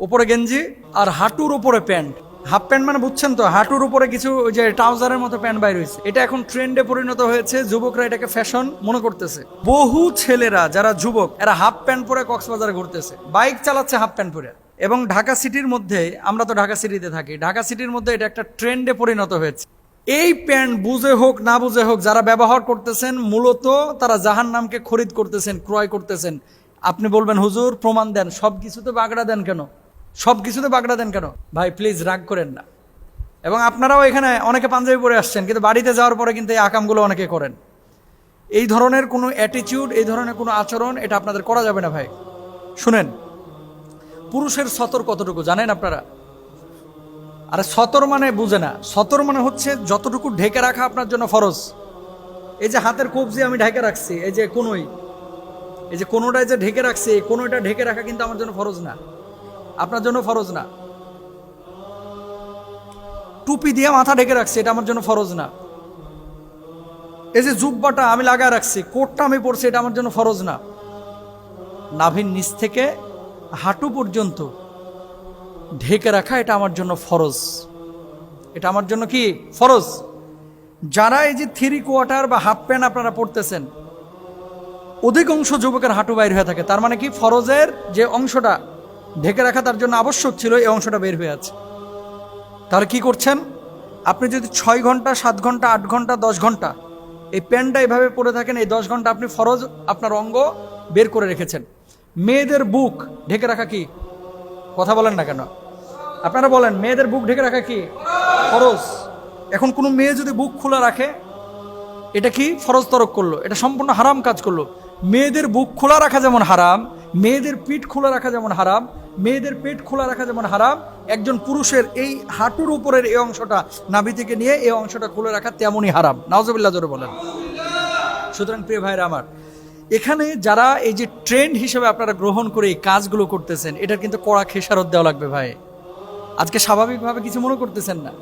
উপরে গেঞ্জি আর হাঁটুর উপরে প্যান্ট। হাফ প্যান্ট মানে বুঝছেন তো, হাঁটুর উপরে কিছু ওই যে ট্রাউজারের মতো প্যান্ট বাইর হয়েছে। এটা এখন ট্রেন্ডে পরিণত হয়েছে, যুবকরা এটাকে ফ্যাশন মনে করতেছে। বহু ছেলেরা যারা যুবক এরা হাফ প্যান্ট পরে কক্সবাজারে ঘুরতেছে, বাইক চালাচ্ছে হাফ প্যান্ট পরে। এবং ঢাকা সিটির মধ্যে, আমরা তো ঢাকা সিটিতে থাকি, ঢাকা সিটির মধ্যে এটা একটা ট্রেন্ডে পরিণত হয়েছে। এই প্যান্ট বুঝে হোক না বুঝে হোক যারা ব্যবহার করতেছেন, মূলত তারা জাহান্নামকে খরিদ করতেছেন, ক্রয় করতেছেন। আপনি বলবেন হুজুর প্রমাণ দেন, সব কিছুতে বাগড়া দেন কেন, সব কিছুতে বাগড়া দেন কেন? ভাই প্লিজ রাগ করেন না। এবং আপনারাও এখানে অনেকে পাঞ্জাবি পরে আসছেন, কিন্তু বাড়িতে যাওয়ার পরে কিন্তু এই আকামগুলো অনেকে করেন। এই ধরনের কোনো অ্যাটিটিউড, এই ধরনের কোনো আচরণ এটা আপনাদের করা যাবে না ভাই। শুনেন, পুরুষের সতর কতটুকু জানেন আপনারা? আরে সতর মানে বুঝে না, সতর মানে হচ্ছে যতটুকু ঢেকে রাখা আপনার জন্য ফরজ। এই যে হাতের কবজি আমি ঢেকে রাখছি, এই যে কোনোই, এই যে কোনোটাই যে ঢেকে রাখছি, কোনোটা ঢেকে রাখা কিন্তু আমার জন্য ফরজ না, আপনার জন্য ফরজ না। টুপি দিয়ে মাথা ঢেকে রাখছি, এটা আমার জন্য ফরজ না। এই যে জুব্বাটা আমি লাগায় রাখছি, কোটটা আমি পরছি, এটা আমার জন্য ফরজ না। নাভির নিচ থেকে হাঁটু পর্যন্ত ঢেকে রাখা এটা আমার জন্য ফরজ, এটা আমার জন্য কি ফরজ। যারা এই যে 3/4 বা হাফ প্যান্ট আপনারা পড়তেছেন, অধিকাংশ যুবকের হাঁটু বাইর হয়ে থাকে। তার মানে কি ফরজের যে অংশটা ঢেকে রাখা তার জন্য আবশ্যক ছিল, এই অংশটা বের হয়ে আছে। তাহলে কি করছেন আপনি? যদি 6 ঘন্টা 7 ঘন্টা 8 ঘন্টা 10 ঘন্টা এই প্যান্টটা এভাবে পরে থাকেন, এই 10 ঘন্টা আপনি ফরজ আপনার অঙ্গ বের করে রেখেছেন। মেয়েদের বুক ঢেকে রাখা কি? কথা বলেন না কেন আপনারা? বলেন, মেয়েদের বুক ঢেকে রাখা কি ফরজ? এখন কোনো মেয়ে যদি বুক খোলা রাখে, এটা কি ফরজ তরক করলো? এটা সম্পূর্ণ হারাম কাজ করলো। মেয়েদের বুক খোলা রাখা যেমন হারাম, মেয়েদের পিঠ খোলা রাখা যেমন হারাম, মেয়েদের পেট খোলা রাখা যেমন হারাম, একজন পুরুষের এই হাঁটুর উপরের এই অংশটা নাভি থেকে নিয়ে এই অংশটা খুলে রাখা তেমনই হারাম। নাউজুবিল্লাহ জোরে বলেন। সুতরাং প্রিয় ভাইরা আমার, এখানে যারা এই যে ট্রেন্ড হিসেবে আপনারা গ্রহণ করে এই কাজগুলো করতেছেন, এটার কিন্তু কড়া খেসারত দেওয়া লাগবে ভাই। আজকে স্বাভাবিকভাবে কিছু মনে করতেছেন না।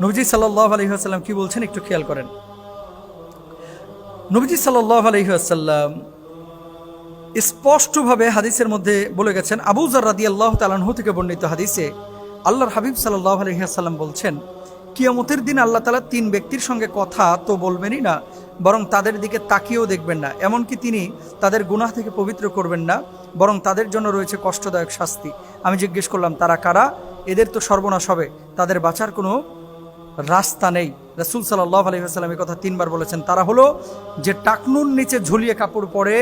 নবীজি সাল্লাল্লাহু আলাইহি ওয়াসাল্লাম কি বলছেন একটু খেয়াল করেন। নবীজি সাল্লাল্লাহু আলাইহি ওয়াসাল্লাম স্পষ্টভাবে হাদিসের মধ্যে বলে গেছেন, আবু যর রাদিয়াল্লাহু তাআলা আনহু থেকে বর্ণিত হাদিসে আল্লাহর হাবিব সাল্লাল্লাহু আলাইহি ওয়াসাল্লাম বলছেন, কিয়ামতের দিন আল্লাহ তাআলা 3 ব্যক্তির সঙ্গে কথা তো বলবেনই না, বরং তাদের দিকে তাকিয়েও দেখবেন না। এমনকি তিনি তাদের গুনাহ থেকে পবিত্র করবেন না, বরং তাদের জন্য রয়েছে কষ্টদায়ক শাস্তি। আমি জিজ্ঞেস করলাম, তারা কারা? এদের তো সর্বনাশ হবে, তাদের বাঁচার কোনো রাস্তা নেই। রাসূল সাল্লাল্লাহু আলাইহি ওয়াসাল্লাম এই কথা 3 বার বলেছেন। তারা হলো যে টাকনুর নিচে ঝুলিয়ে কাপড় পরে,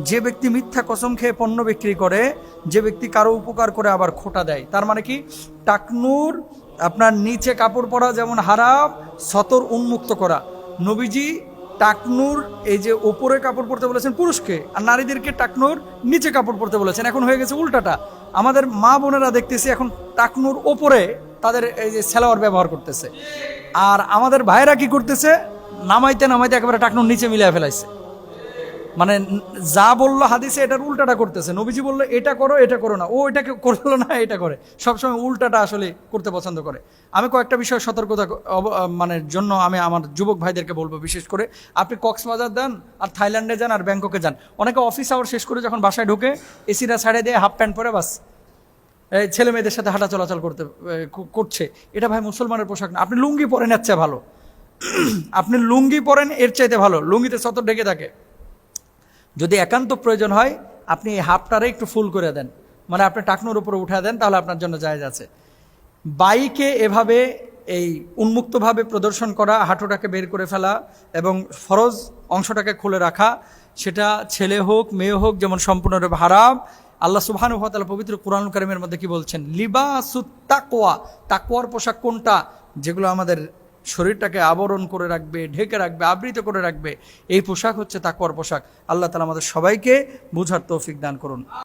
যে ব্যক্তি মিথ্যা কসম খেয়ে পণ্য বিক্রি করে, যে ব্যক্তি কারো উপকার করে আবার খোটা দেয়। তার মানে কি, টাকনুর আপনার নিচে কাপড় পরা যেমন হারাম, সতর উন্মুক্ত করা। নবীজি টাকনুর এই যে ওপরে কাপড় পরতে বলেছেন পুরুষকে, আর নারীদেরকে টাকনুর নিচে কাপড় পরতে বলেছেন। এখন হয়ে গেছে উল্টাটা। আমাদের মা বোনেরা দেখতেছি এখন টাকনুর ওপরে তাদের এই যে সেলাওয়ার ব্যবহার করতেছে, আর আমাদের ভাইরা কি করতেছে, নামাইতে নামাইতে একেবারে টাকনুর নিচে মিলিয়ে ফেলাইছে। মানে যা বললো হাদিসে এটার উল্টাটা করতেছে। নবীজি বললো এটা করো, এটা করো না, ও এটাকে করলো না, এটা করে। সবসময় উল্টাটা আসলে করতে পছন্দ করে। আমি কয়েকটা বিষয় সতর্কতা মানে জন্য আমি আমার যুবক ভাইদেরকে বলবো, বিশেষ করে আপনি কক্সবাজার যান আর থাইল্যান্ডে যান আর ব্যাংককে যান, অনেকে অফিস আওয়ার শেষ করে যখন বাসায় ঢুকে এসিটা ছাড়ে দিয়ে হাফ প্যান্ট পরে বাস ছেলে মেয়েদের সাথে হাঁটা চলাচল করছে। এটা ভাই মুসলমানের পোশাক না। আপনি লুঙ্গি পরেন এর চেয়ে ভালো, আপনি লুঙ্গি পরেন এর চাইতে ভালো। লুঙ্গিতে সতর ঢেকে থাকে। যদি একান্ত প্রয়োজন হয় আপনি এই হাফটারে একটু ফুল করে দেন, মানে আপনি টাকনুর উপরে উঠা দেন, তাহলে আপনার জন্য জায়েজ আছে। বাইকে এভাবে এই উন্মুক্তভাবে প্রদর্শন করা, হাঁটুটাকে বের করে ফেলা এবং ফরজ অংশটাকে খুলে রাখা, সেটা ছেলে হোক মেয়ে হোক যেমন সম্পূর্ণরূপে হারাম। আল্লাহ সুবহানাহু ওয়া তাআলা পবিত্র কুরআনুল কারীমের মধ্যে কি বলছেন, লিবাসুত তাকওয়া, তাকওয়ার পোশাক কোনটা? যেগুলো আমাদের শরীরটাকে আবরণ করে রাখবে, ঢেকে রাখবে, আবৃত করে রাখবে, এই পোশাক হচ্ছে তাকওয়ার পোশাক। আল্লাহ তাআলা আমাদের সবাইকে বুঝার তৌফিক দান করুন।